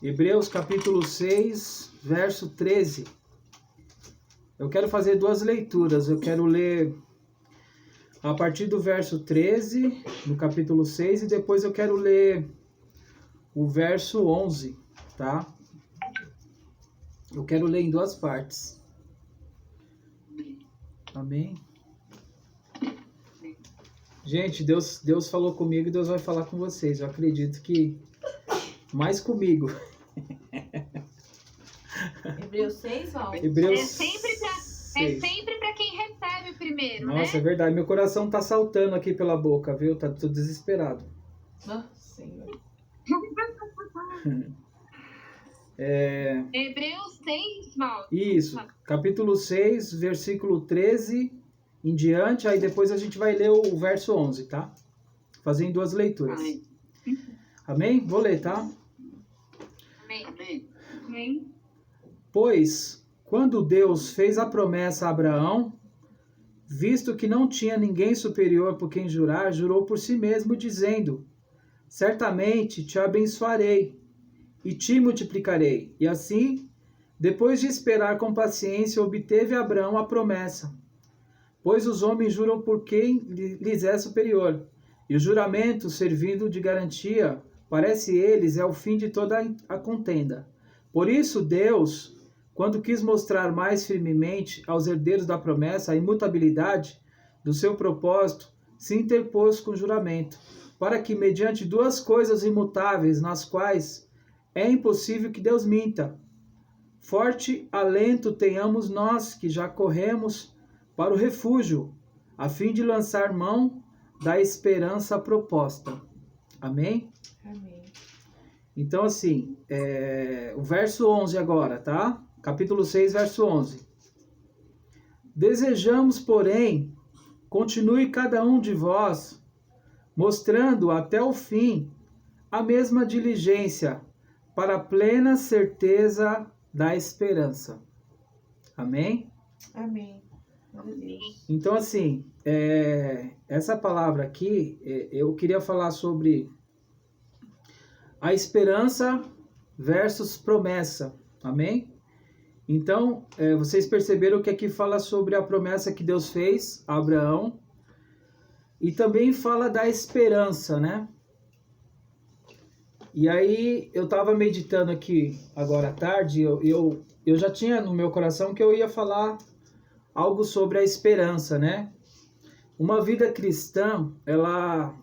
Hebreus capítulo 6, verso 13. Eu quero fazer duas leituras. Eu quero ler a partir do verso 13, no capítulo 6, e depois eu quero ler o verso 11, tá? Eu quero ler em duas partes. Amém? Gente, Deus falou comigo e Deus vai falar com vocês. Eu acredito que mais comigo. Hebreus 6, Val? Hebreus É sempre para quem recebe primeiro, Nossa, né? é verdade. Meu coração tá saltando aqui pela boca, viu? Tô desesperado. Nossa Senhora. Hebreus 6, Val. Isso, capítulo 6, versículo 13 em diante, aí depois a gente vai ler o verso 11, tá? Fazer em duas leituras. Ai. Amém? Vou ler, tá? Amém. Pois, quando Deus fez a promessa a Abraão, visto que não tinha ninguém superior por quem jurar, jurou por si mesmo, dizendo: certamente te abençoarei e te multiplicarei. E assim, depois de esperar com paciência, obteve Abraão a promessa. Pois os homens juram por quem lhes é superior, e o juramento, servindo de garantia, parece eles, é o fim de toda a contenda. Por isso Deus, quando quis mostrar mais firmemente aos herdeiros da promessa a imutabilidade do seu propósito, se interpôs com juramento, para que, mediante duas coisas imutáveis, nas quais é impossível que Deus minta, forte alento tenhamos nós, que já corremos para o refúgio, a fim de lançar mão da esperança proposta. Amém? Amém. Então, assim, o verso 11 agora, tá? Capítulo 6, verso 11. Desejamos, porém, continue cada um de vós, mostrando até o fim a mesma diligência, para a plena certeza da esperança. Amém? Amém. Glória a Deus. Então, assim, essa palavra aqui, eu queria falar sobre a esperança versus promessa. Amém? Então, vocês perceberam que aqui fala sobre a promessa que Deus fez a Abraão e também fala da esperança, né? E aí, eu estava meditando aqui agora à tarde, eu já tinha no meu coração que eu ia falar algo sobre a esperança, né? Uma vida cristã, ela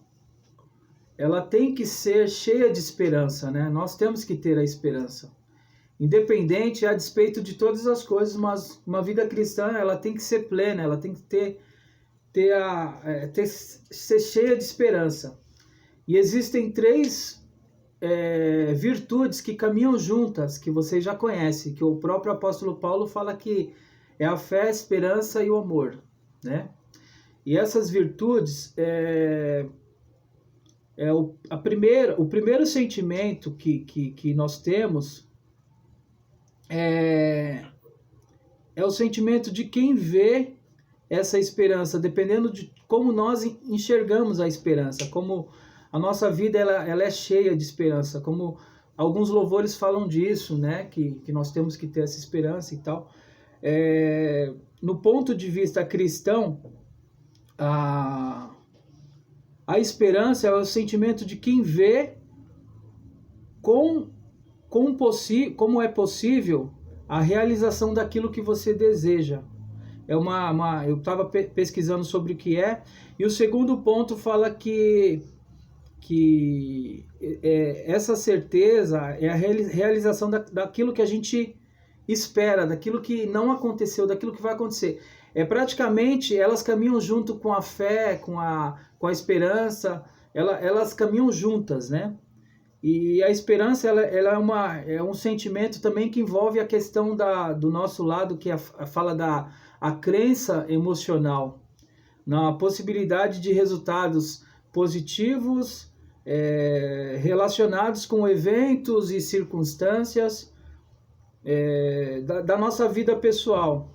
tem que ser cheia de esperança, né? Nós temos que ter a esperança. Independente, a despeito de todas as coisas, mas uma vida cristã, ela tem que ser plena, ela tem que ser cheia de esperança. E existem três virtudes que caminham juntas, que vocês já conhecem, que o próprio apóstolo Paulo fala que é a fé, a esperança e o amor, né? E essas virtudes, o primeiro sentimento que nós temos é o sentimento de quem vê essa esperança, dependendo de como nós enxergamos a esperança, como a nossa vida ela é cheia de esperança, como alguns louvores falam disso, né? Que nós temos que ter essa esperança e tal. No ponto de vista cristão, a esperança é o sentimento de quem vê como é possível a realização daquilo que você deseja. Eu estava pesquisando sobre o que é, e o segundo ponto fala que essa certeza é a realização daquilo que a gente espera, daquilo que não aconteceu, daquilo que vai acontecer. Praticamente, elas caminham junto com a fé, com a esperança, elas caminham juntas, né? E a esperança, ela é um sentimento também que envolve a questão do nosso lado, que fala a crença emocional, na possibilidade de resultados positivos, relacionados com eventos e circunstâncias da nossa vida pessoal.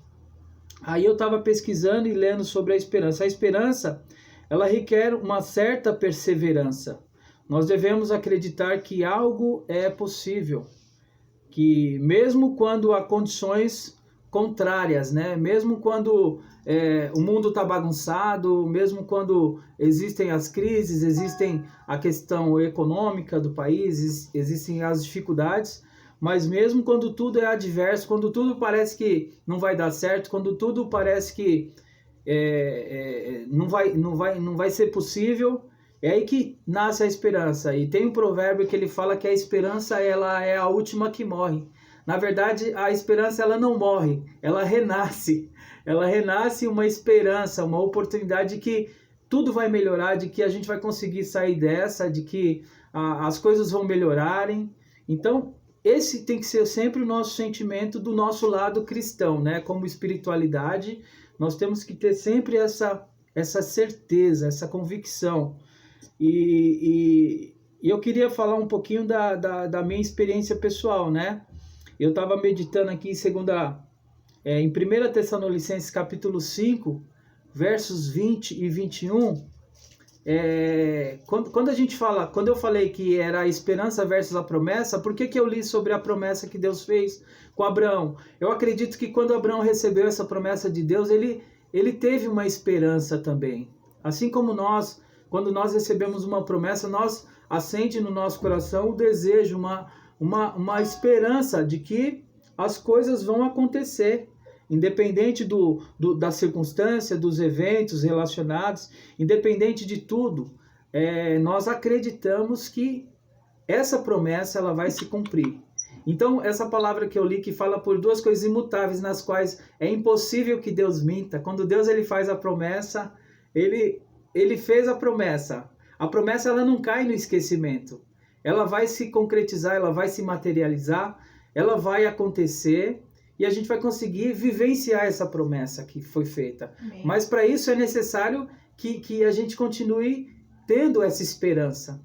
Aí eu estava pesquisando e lendo sobre a esperança. A esperança, ela requer uma certa perseverança. Nós devemos acreditar que algo é possível. que mesmo quando há condições contrárias, né? Mesmo quando o mundo está bagunçado, mesmo quando existem as crises, existem a questão econômica do país, existem as dificuldades, mas mesmo quando tudo é adverso, quando tudo parece que não vai dar certo, quando tudo parece que não vai ser possível, é aí que nasce a esperança. E tem um provérbio que ele fala que a esperança ela é a última que morre. Na verdade, a esperança ela não morre, ela renasce. Ela renasce uma esperança, uma oportunidade de que tudo vai melhorar, de que a gente vai conseguir sair dessa, de que as coisas vão melhorarem. Então, esse tem que ser sempre o nosso sentimento do nosso lado cristão, né? Como espiritualidade, nós temos que ter sempre essa certeza, essa convicção. E eu queria falar um pouquinho da minha experiência pessoal, né? Eu estava meditando aqui em 1 Tessalonicenses capítulo 5, versos 20 e 21. Quando eu falei que era a esperança versus a promessa, por que eu li sobre a promessa que Deus fez com Abraão? Eu acredito que quando Abraão recebeu essa promessa de Deus, ele teve uma esperança também. Assim como nós, quando nós recebemos uma promessa, nós acende no nosso coração o desejo, uma esperança de que as coisas vão acontecer, independente da circunstância, dos eventos relacionados, independente de tudo, nós acreditamos que essa promessa ela vai se cumprir. Então, essa palavra que eu li que fala por duas coisas imutáveis, nas quais é impossível que Deus minta. Quando Deus ele faz a promessa, ele fez a promessa. A promessa ela não cai no esquecimento. Ela vai se concretizar, ela vai se materializar, ela vai acontecer e a gente vai conseguir vivenciar essa promessa que foi feita. Amém. Mas para isso é necessário que a gente continue tendo essa esperança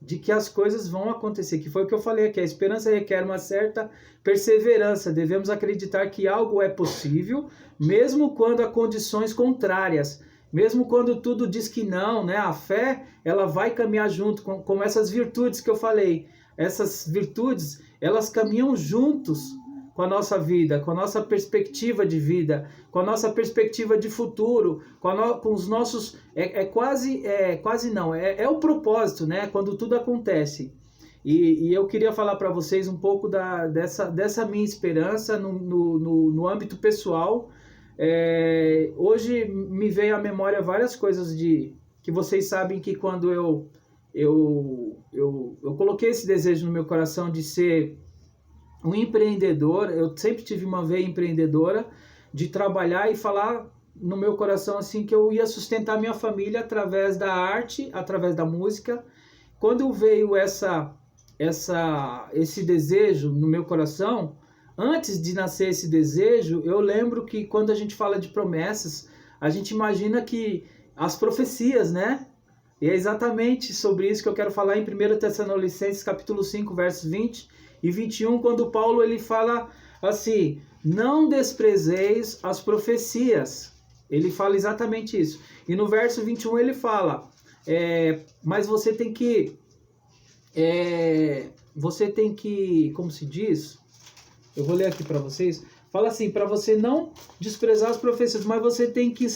de que as coisas vão acontecer, que foi o que eu falei aqui, a esperança requer uma certa perseverança, devemos acreditar que algo é possível, mesmo quando há condições contrárias, mesmo quando tudo diz que não, né? A fé, ela vai caminhar junto com essas virtudes que eu falei. Essas virtudes, elas caminham juntos com a nossa vida, com a nossa perspectiva de vida, com a nossa perspectiva de futuro, com os nossos... quase não, é o propósito, né? Quando tudo acontece. E eu queria falar para vocês um pouco dessa minha esperança no âmbito pessoal. Hoje me veio à memória várias coisas que vocês sabem que quando eu coloquei esse desejo no meu coração de ser um empreendedor, eu sempre tive uma veia empreendedora, de trabalhar e falar no meu coração assim que eu ia sustentar minha família através da arte, através da música. Quando veio esse desejo no meu coração, antes de nascer esse desejo, eu lembro que quando a gente fala de promessas, a gente imagina que as profecias, né? E é exatamente sobre isso que eu quero falar em 1 Tessalonicenses capítulo 5, versos 20 e 21, quando Paulo ele fala assim, não desprezeis as profecias. Ele fala exatamente isso. E no verso 21 ele fala, mas você tem que, como se diz? Eu vou ler aqui para vocês. Fala assim, para você não desprezar as profecias, mas você tem que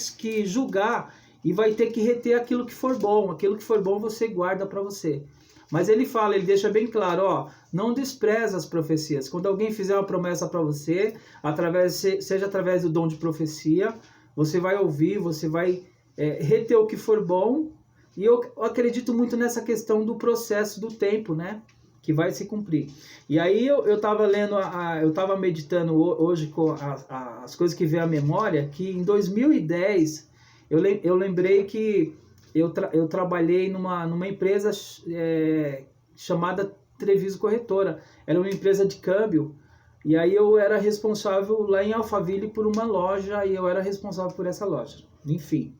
julgar e vai ter que reter aquilo que for bom. Aquilo que for bom você guarda para você. Mas ele deixa bem claro, não despreza as profecias. Quando alguém fizer uma promessa para você, seja através do dom de profecia, você vai ouvir, você vai reter o que for bom. E eu acredito muito nessa questão do processo do tempo, né? Que vai se cumprir. E aí eu estava lendo, eu estava meditando hoje com as coisas que veio à memória, que em 2010 eu lembrei que eu trabalhei numa empresa chamada Treviso Corretora. Era uma empresa de câmbio. E aí eu era responsável lá em Alphaville por uma loja e eu era responsável por essa loja. Enfim.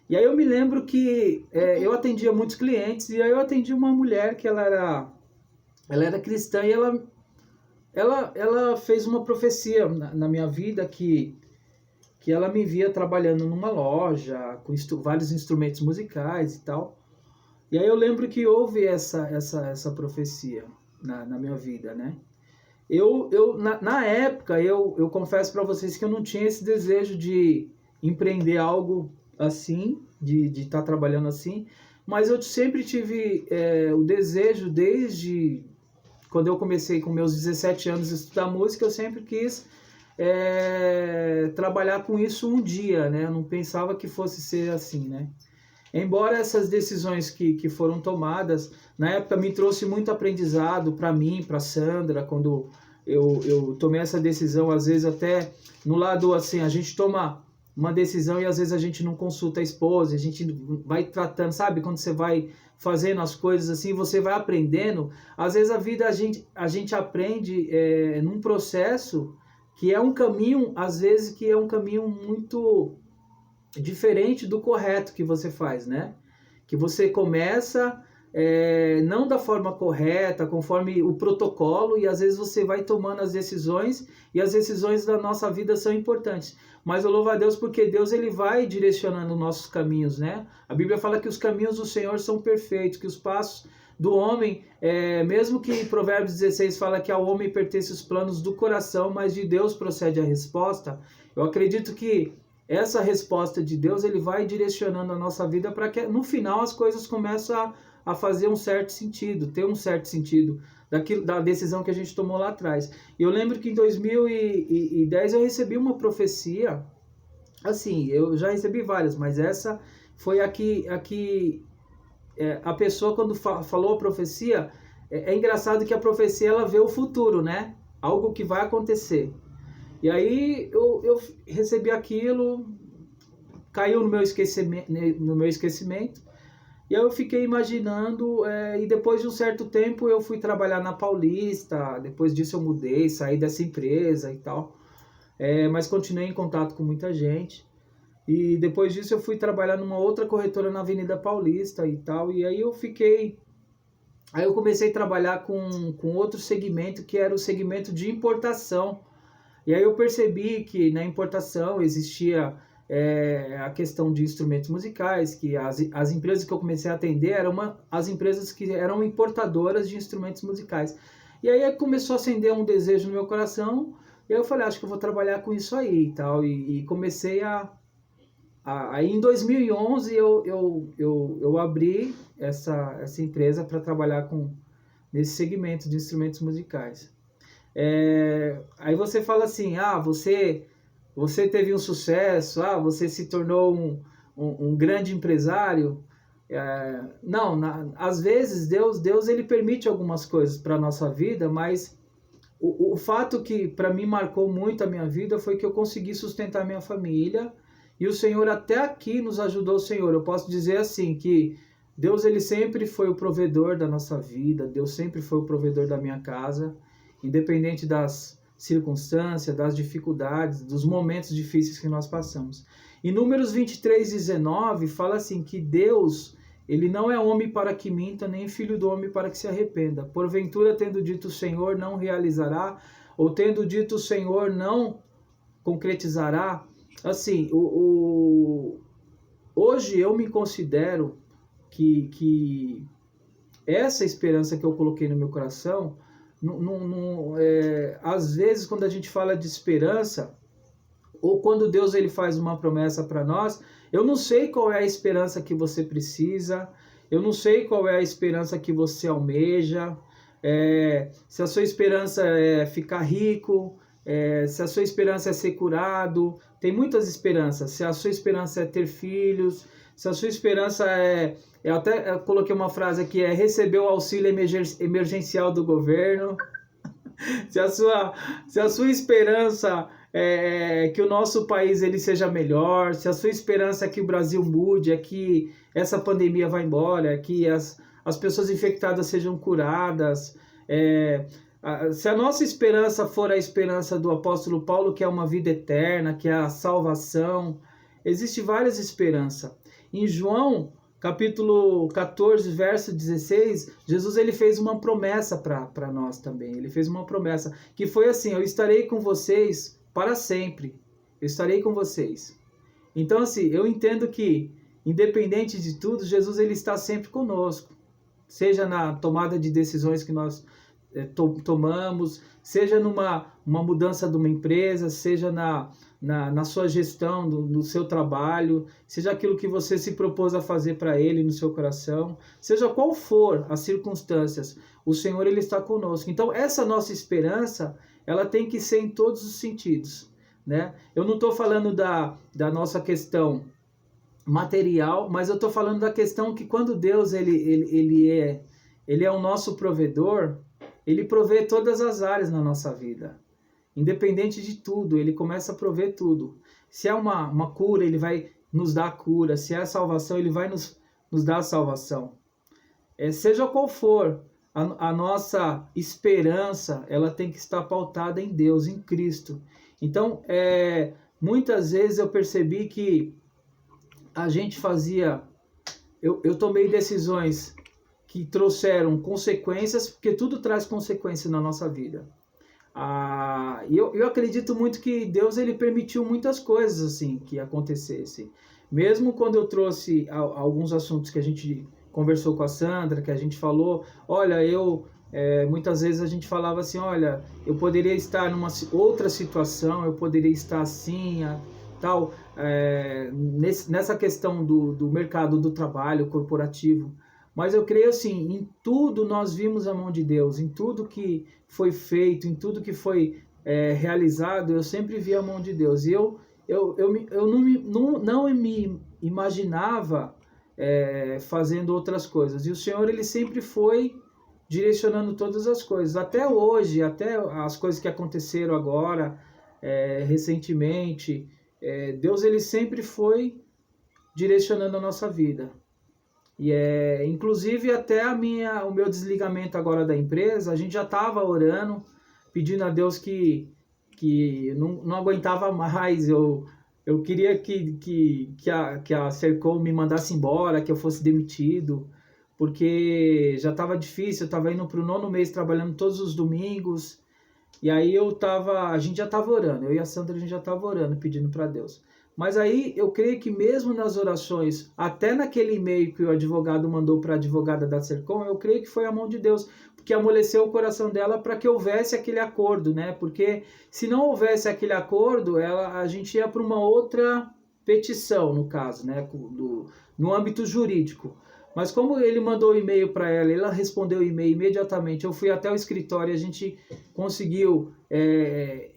E aí eu me lembro que eu atendia muitos clientes e aí eu atendi uma mulher que ela era cristã e ela fez uma profecia na minha vida que ela me via trabalhando numa loja com vários instrumentos musicais e tal. E aí eu lembro que houve essa profecia na minha vida, né? Na época, eu confesso para vocês que eu não tinha esse desejo de empreender algo assim, de estar trabalhando assim, mas eu sempre tive o desejo, desde quando eu comecei com meus 17 anos a estudar música, eu sempre quis trabalhar com isso um dia, né? Eu não pensava que fosse ser assim, né? Embora essas decisões que foram tomadas, na época me trouxe muito aprendizado para mim, para Sandra, quando eu tomei essa decisão, às vezes até no lado assim, a gente toma uma decisão e às vezes a gente não consulta a esposa, a gente vai tratando, sabe? Quando você vai fazendo as coisas assim, você vai aprendendo. Às vezes a vida a gente aprende num processo que é um caminho, às vezes que é um caminho muito diferente do correto que você faz, né? Que você começa não da forma correta, conforme o protocolo, e às vezes você vai tomando as decisões, e as decisões da nossa vida são importantes. Mas eu louvo a Deus porque Deus ele vai direcionando nossos caminhos, né? A Bíblia fala que os caminhos do Senhor são perfeitos, que os passos do homem, mesmo que Provérbios 16 fala que ao homem pertence os planos do coração, mas de Deus procede a resposta. Eu acredito que essa resposta de Deus, ele vai direcionando a nossa vida para que no final as coisas começam a fazer um certo sentido, ter um certo sentido da decisão que a gente tomou lá atrás. E eu lembro que em 2010 eu recebi uma profecia, assim, eu já recebi várias, mas essa foi a que a pessoa quando falou a profecia, é engraçado que a profecia ela vê o futuro, né? Algo que vai acontecer. E aí eu recebi aquilo, caiu no meu esquecimento, e aí eu fiquei imaginando, e depois de um certo tempo eu fui trabalhar na Paulista, depois disso eu mudei, saí dessa empresa e tal, mas continuei em contato com muita gente, e depois disso eu fui trabalhar numa outra corretora na Avenida Paulista e tal, e aí eu comecei a trabalhar com outro segmento, que era o segmento de importação. E aí eu percebi que na importação existia a questão de instrumentos musicais, que as empresas que eu comecei a atender eram as empresas que eram importadoras de instrumentos musicais. E aí começou a acender um desejo no meu coração, e aí eu falei, acho que eu vou trabalhar com isso aí e tal, e comecei aí em 2011 eu abri essa empresa para trabalhar nesse segmento de instrumentos musicais. Aí você fala assim, você teve um sucesso, você se tornou um grande empresário. Não, às vezes Deus ele permite algumas coisas para a nossa vida, mas o fato que para mim marcou muito a minha vida foi que eu consegui sustentar minha família, e o Senhor até aqui nos ajudou. O Senhor, eu posso dizer assim, que Deus ele sempre foi o provedor da nossa vida, Deus sempre foi o provedor da minha casa, independente das circunstâncias, das dificuldades, dos momentos difíceis que nós passamos. Em Números 23:19 fala assim, que Deus, ele não é homem para que minta, nem filho do homem para que se arrependa. Porventura, tendo dito o Senhor, não realizará, ou tendo dito o Senhor, não concretizará. Assim, hoje eu me considero que essa esperança que eu coloquei no meu coração, às vezes quando a gente fala de esperança, ou quando Deus ele faz uma promessa para nós, eu não sei qual é a esperança que você precisa, eu não sei qual é a esperança que você almeja, se a sua esperança é ficar rico, se a sua esperança é ser curado, tem muitas esperanças. Se a sua esperança é ter filhos, se a sua esperança eu até coloquei uma frase aqui, receber o auxílio emergencial do governo. Se a sua esperança é que o nosso país ele seja melhor, se a sua esperança é que o Brasil mude, é que essa pandemia vá embora, é que as pessoas infectadas sejam curadas, se a nossa esperança for a esperança do apóstolo Paulo, que é uma vida eterna, que é a salvação, existe várias esperanças. Em João, capítulo 14, verso 16, Jesus ele fez uma promessa para nós também. Ele fez uma promessa que foi assim, eu estarei com vocês para sempre. Eu estarei com vocês. Então assim, eu entendo que, independente de tudo, Jesus ele está sempre conosco. Seja na tomada de decisões que nós tomamos, seja numa mudança de uma empresa, seja na sua gestão, no seu trabalho, seja aquilo que você se propôs a fazer para Ele no seu coração, seja qual for as circunstâncias, o Senhor Ele está conosco. Então essa nossa esperança, ela tem que ser em todos os sentidos, né? Eu não estou falando da nossa questão material, mas eu estou falando da questão que quando Deus ele é o nosso provedor, Ele provê todas as áreas na nossa vida. Independente de tudo, Ele começa a prover tudo. Se é uma cura, Ele vai nos dar a cura. Se é a salvação, Ele vai nos dar a salvação. Seja qual for a nossa esperança, ela tem que estar pautada em Deus, em Cristo. Então, muitas vezes eu percebi que a gente fazia... Eu tomei decisões que trouxeram consequências, porque tudo traz consequências na nossa vida. E eu acredito muito que Deus ele permitiu muitas coisas assim que acontecessem. Mesmo quando eu trouxe alguns assuntos que a gente conversou com a Sandra, que a gente falou, olha, muitas vezes a gente falava assim, olha, eu poderia estar numa outra situação, eu poderia estar assim, tal, nessa questão do mercado do trabalho corporativo. Mas eu creio assim, em tudo nós vimos a mão de Deus, em tudo que foi feito, em tudo que foi realizado, eu sempre vi a mão de Deus. E eu não me imaginava fazendo outras coisas. E o Senhor, Ele sempre foi direcionando todas as coisas. Até hoje, até as coisas que aconteceram agora, recentemente, Deus, Ele sempre foi direcionando a nossa vida. E inclusive até o meu desligamento agora da empresa, a gente já estava orando, pedindo a Deus que não aguentava mais. Eu queria que a Sercom me mandasse embora, que eu fosse demitido, porque já estava difícil, eu estava indo para o 9º mês trabalhando todos os domingos, e aí a gente já estava orando, eu e a Sandra a gente já estava orando, pedindo para Deus. Mas aí eu creio que mesmo nas orações, até naquele e-mail que o advogado mandou para a advogada da Sercom, eu creio que foi a mão de Deus, porque amoleceu o coração dela para que houvesse aquele acordo, né? Porque se não houvesse aquele acordo, a gente ia para uma outra petição, no caso, né? No âmbito jurídico. Mas como ele mandou o e-mail para ela respondeu o e-mail imediatamente, eu fui até o escritório e a gente conseguiu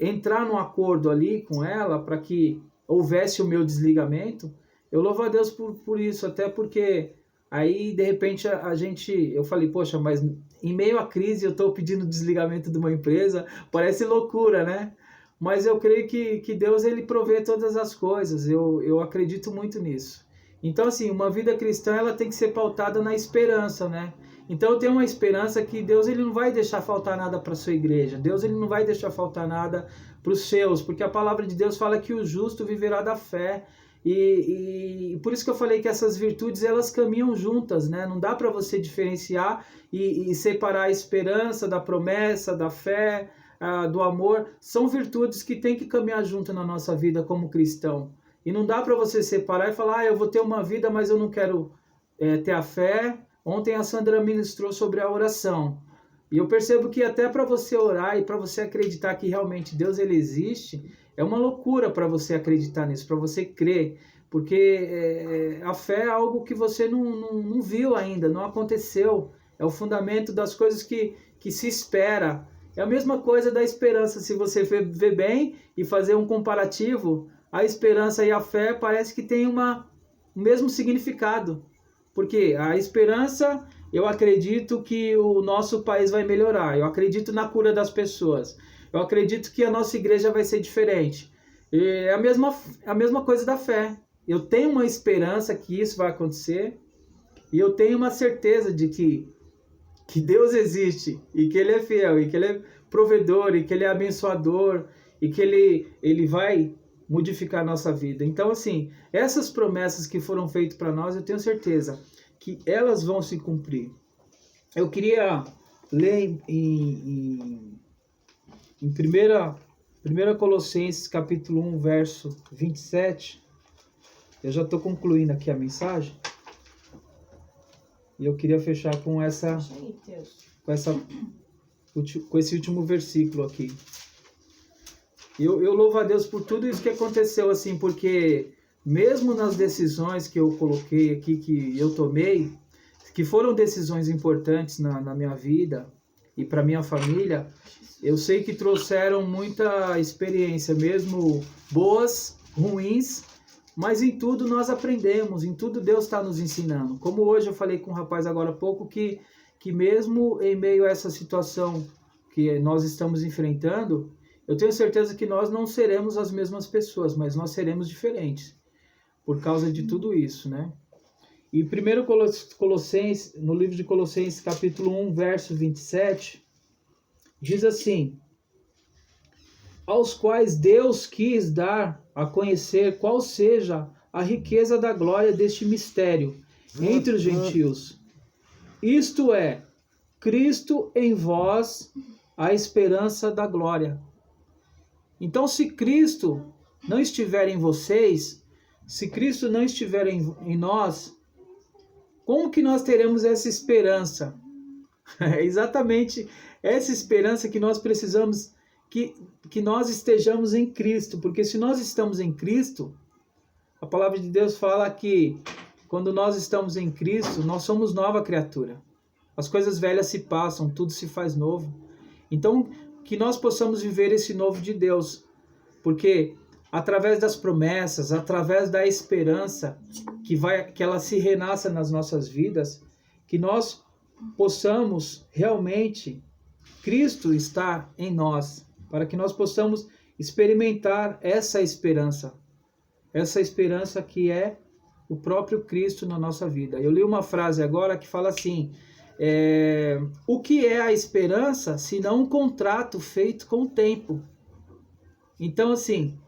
entrar num acordo ali com ela para que houvesse o meu desligamento. Eu louvo a Deus por isso, até porque aí de repente eu falei, poxa, mas em meio à crise eu estou pedindo desligamento de uma empresa, parece loucura, né? Mas eu creio que Deus ele provê todas as coisas, eu acredito muito nisso. Então assim, uma vida cristã ela tem que ser pautada na esperança, né? Então eu tenho uma esperança que Deus ele não vai deixar faltar nada para a sua igreja, Deus ele não vai deixar faltar nada para os seus, porque a palavra de Deus fala que o justo viverá da fé, e por isso que eu falei que essas virtudes elas caminham juntas, né? Não dá para você diferenciar e separar a esperança da promessa, da fé, do amor. São virtudes que tem que caminhar junto na nossa vida como cristão, e não dá para você separar e falar, eu vou ter uma vida, mas eu não quero ter a fé. Ontem a Sandra ministrou sobre a oração. E eu percebo que até para você orar e para você acreditar que realmente Deus ele existe, é uma loucura para você acreditar nisso, para você crer. Porque a fé é algo que você não viu ainda, não aconteceu. É o fundamento das coisas que se espera. É a mesma coisa da esperança. Se você ver bem e fazer um comparativo, a esperança e a fé parece que tem o mesmo significado. Porque a esperança, eu acredito que o nosso país vai melhorar. Eu acredito na cura das pessoas. Eu acredito que a nossa igreja vai ser diferente. E é a mesma coisa da fé. Eu tenho uma esperança que isso vai acontecer. E eu tenho uma certeza de que Deus existe. E que Ele é fiel. E que Ele é provedor. E que Ele é abençoador. E que Ele vai modificar a nossa vida. Então, assim, essas promessas que foram feitas para nós, eu tenho certeza que elas vão se cumprir. Eu queria ler em 1 Colossenses, capítulo 1, verso 27. Eu já estou concluindo aqui a mensagem. E eu queria fechar com essa com esse último versículo aqui. Eu louvo a Deus por tudo isso que aconteceu, assim, porque mesmo nas decisões que eu coloquei aqui, que eu tomei, que foram decisões importantes na minha vida e para minha família, eu sei que trouxeram muita experiência, mesmo boas, ruins, mas em tudo nós aprendemos, em tudo Deus está nos ensinando. Como hoje eu falei com um rapaz agora há pouco, que mesmo em meio a essa situação que nós estamos enfrentando, eu tenho certeza que nós não seremos as mesmas pessoas, mas nós seremos diferentes, por causa de tudo isso, né? E 1 Colossenses, no livro de Colossenses, capítulo 1, verso 27, diz assim: aos quais Deus quis dar a conhecer qual seja a riqueza da glória deste mistério entre os gentios. Isto é, Cristo em vós, a esperança da glória. Então, se Cristo não estiver em vocês, se Cristo não estiver em nós, como que nós teremos essa esperança? É exatamente essa esperança que nós precisamos, que nós estejamos em Cristo, porque se nós estamos em Cristo, a palavra de Deus fala que quando nós estamos em Cristo, nós somos nova criatura. As coisas velhas se passam, tudo se faz novo. Então, que nós possamos viver esse novo de Deus, porque através das promessas, através da esperança que ela se renasça nas nossas vidas, que nós possamos realmente Cristo estar em nós, para que nós possamos experimentar essa esperança que é o próprio Cristo na nossa vida. Eu li uma frase agora que fala assim: o que é a esperança se não um contrato feito com o tempo? Então, assim,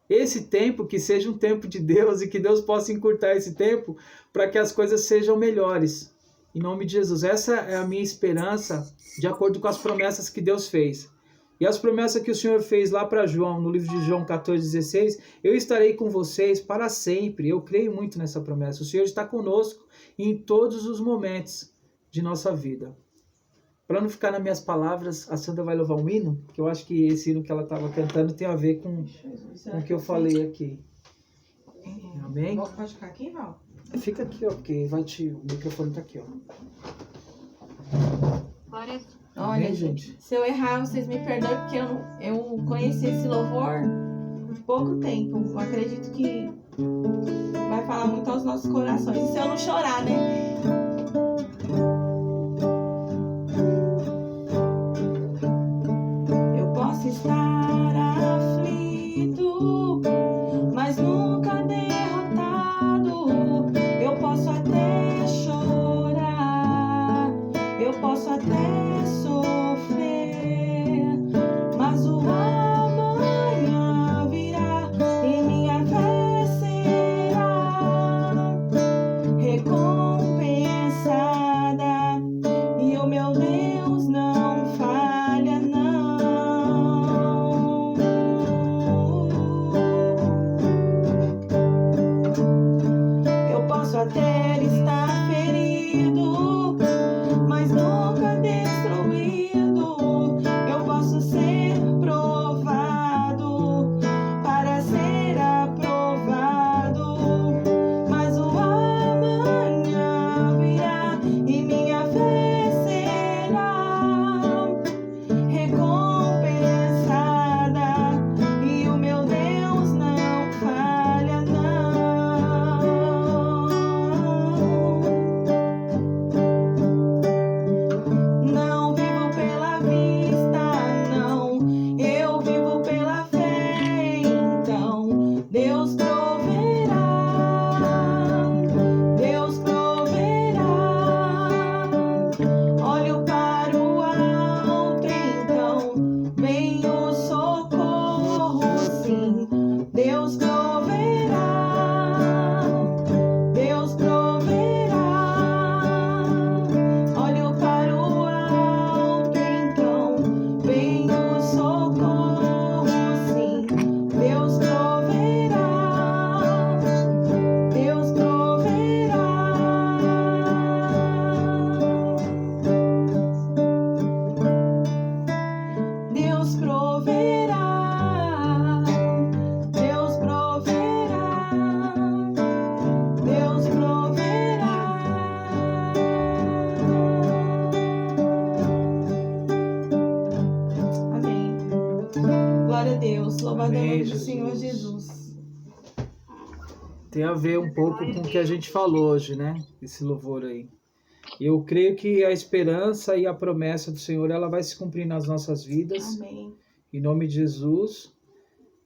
esse tempo que seja um tempo de Deus e que Deus possa encurtar esse tempo para que as coisas sejam melhores. Em nome de Jesus. Essa é a minha esperança de acordo com as promessas que Deus fez. E as promessas que o Senhor fez lá para João, no livro de João 14,16, eu estarei com vocês para sempre. Eu creio muito nessa promessa. O Senhor está conosco em todos os momentos de nossa vida. Para não ficar nas minhas palavras, a Sandra vai louvar um hino, que eu acho que esse hino que ela estava cantando tem a ver com o que eu falei aqui. Amém? Pode ficar aqui, Val? Fica aqui, ó, porque o microfone tá aqui, ó. Glória. Olha, gente, se eu errar, vocês me perdoem, porque eu conheci esse louvor há pouco tempo. Eu acredito que vai falar muito aos nossos corações. E se eu não chorar, né? Eu posso estar aflito, mas nunca derrotado. Eu posso até chorar, eu posso até sofrer, mas o amanhã virá e minha fé será recompensa. Deus. Louvado é o Amém, nome do Senhor Jesus. Tem a ver um pouco com o que a gente falou hoje, né? Esse louvor aí. Eu creio que a esperança e a promessa do Senhor, ela vai se cumprir nas nossas vidas, Amém. em nome de Jesus.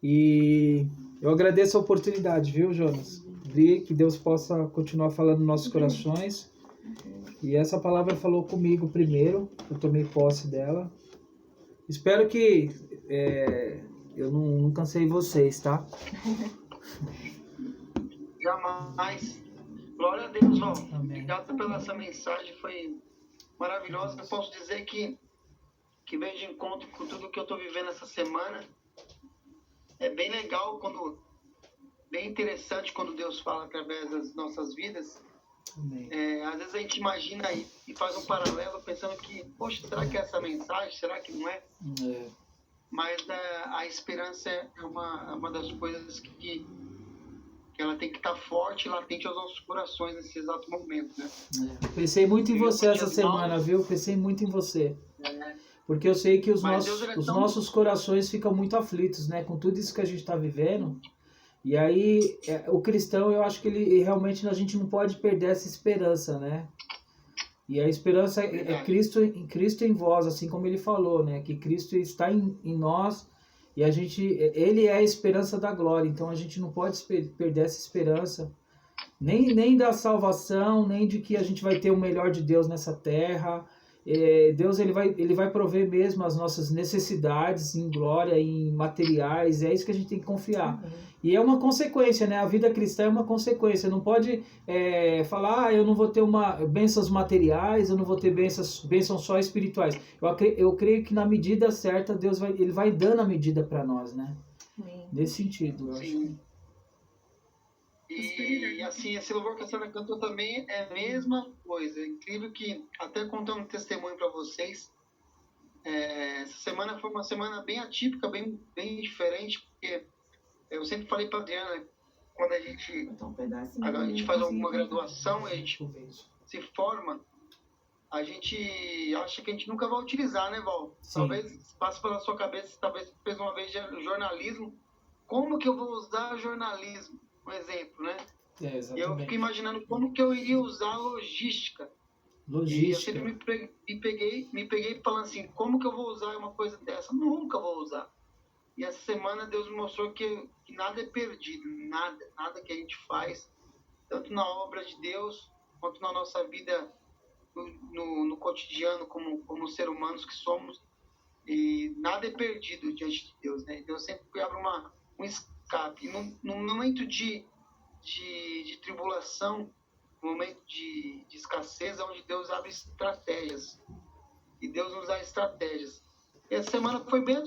E eu agradeço a oportunidade, viu, Jonas? Que Deus possa continuar falando nos nossos corações. E essa palavra falou comigo primeiro, eu tomei posse dela. Espero que eu não cansei vocês, tá? Jamais. Glória a Deus, Val. Amém. Obrigado pela essa mensagem, foi maravilhosa. Eu posso dizer que veio de encontro com tudo que eu estou vivendo essa semana. É bem legal, bem interessante quando Deus fala através das nossas vidas. Amém. Às vezes a gente imagina e faz um paralelo pensando que, poxa, será que é essa mensagem? Será que não é? Mas a esperança é uma das coisas que ela tem que estar forte e latente aos nossos corações nesse exato momento, né? Pensei muito em você essa semana, viu? Pensei muito em você. Porque eu sei que os nossos corações ficam muito aflitos, né? Com tudo isso que a gente está vivendo. E aí, o cristão, eu acho que ele realmente a gente não pode perder essa esperança, né? E a esperança é Cristo em vós, assim como ele falou, né? Que Cristo está em nós e ele é a esperança da glória. Então a gente não pode perder essa esperança, nem da salvação, nem de que a gente vai ter o melhor de Deus nessa terra. Deus ele vai prover mesmo as nossas necessidades em glória, em materiais. É isso que a gente tem que confiar. E é uma consequência, né? A vida cristã é uma consequência. Não pode falar, eu não vou ter bênçãos materiais, eu não vou ter bênçãos só espirituais. Eu creio que na medida certa, Deus ele vai dando a medida para nós, né? Nesse sentido, eu acho. E assim, esse louvor que a senhora cantou também é a mesma coisa. É incrível que, até contando um testemunho para vocês, essa semana foi uma semana bem atípica, bem diferente, porque eu sempre falei para a Adriana, quando a gente faz alguma graduação, a gente se forma, a gente acha que a gente nunca vai utilizar, né, Val? Sim. Talvez passe pela sua cabeça, talvez fez uma vez jornalismo. Como que eu vou usar jornalismo? Um exemplo, né? E eu fiquei imaginando como que eu iria usar logística. E eu sempre me peguei falando assim, como que eu vou usar uma coisa dessa? Nunca vou usar. E essa semana Deus me mostrou que nada é perdido, nada que a gente faz, tanto na obra de Deus, quanto na nossa vida no cotidiano, como seres humanos que somos, e nada é perdido diante de Deus, né? Deus sempre abre um escape. E no momento de tribulação, no momento de escassez, é onde Deus abre estratégias. E Deus nos dá estratégias. E essa semana foi bem